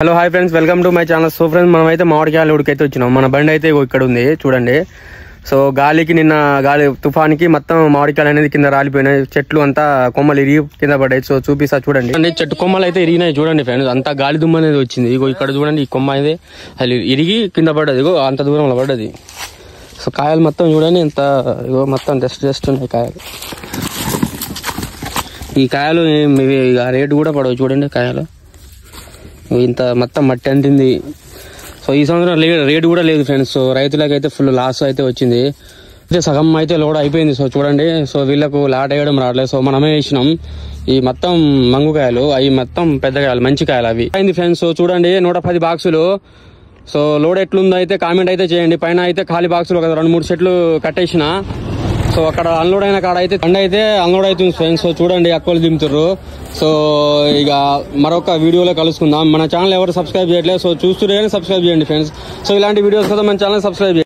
Hello hi friends, welcome to my channel. So friends, మనమైతే మామిడికాయలు ఉడికైతే వచ్చినాం. మన బండి అయితే ఇక్కడ ఉంది చూడండి. సో గాలికి గాలి తుఫానికి మొత్తం మామిడికాయలు అనేది కింద రాలిపోయినాయి. చెట్లు అంతా కొమ్మలు ఇరిగి కింద పడ్డాయి. సో చూపిస్తా చూడండి. చెట్టు కొమ్మలు అయితే ఇరిగినాయి చూడండి ఫ్రెండ్స్. అంతా గాలి దుమ్ము అనేది వచ్చింది. ఇగో ఇక్కడ చూడండి, ఈ కొమ్మ అయితే అది ఇరిగి కింద పడ్డది. ఇగో అంత దూరంలో పడ్డది. సో కాయలు మొత్తం చూడండి ఎంత, ఇగో మొత్తం జస్ట్ ఉన్నాయి కాయలు. ఈ కాయలు రేటు కూడా పడవు చూడండి. కాయలు ఇంత మొత్తం మట్టి అంటింది. సో ఈ సంవత్సరం రేటు కూడా లేదు ఫ్రెండ్స్. సో రైతులకు అయితే ఫుల్ లాస్ అయితే వచ్చింది. అయితే సగం అయితే లోడ్ అయిపోయింది. సో చూడండి, సో వీళ్ళకు లాట్ వేయడం రావట్లేదు. సో మనమే వేసినాం. ఈ మొత్తం మంగుకాయలు, అవి మొత్తం పెద్ద కాయలు, మంచి కాయలు అవి అయింది ఫ్రెండ్స్. సో చూడండి, 110 బాక్సులు. సో లోడ్ ఎట్లుందో అయితే కామెంట్ అయితే చేయండి. పైన అయితే ఖాళీ బాక్సులు ఒక 2-3 సెట్లు కట్టేసిన. సో అక్కడ అన్లోడ్ అయిన కాడ అయితే బండి అయితే అన్లోడ్ అవుతుంది ఫ్రెండ్స్. సో చూడండి, అక్కలు దింపుతారు. సో ఇక మరొక వీడియోలో కలుసుకుందాం. మన ఛానల్ ఎవరు సబ్స్క్రైబ్ చేయట్లేదు, సో చూస్తూనే సబ్స్క్రైబ్ చేయండి ఫ్రెండ్స్. సో ఇలాంటి వీడియోస్ కోసం మన ఛానల్ సబ్స్క్రైబ్ చేయండి.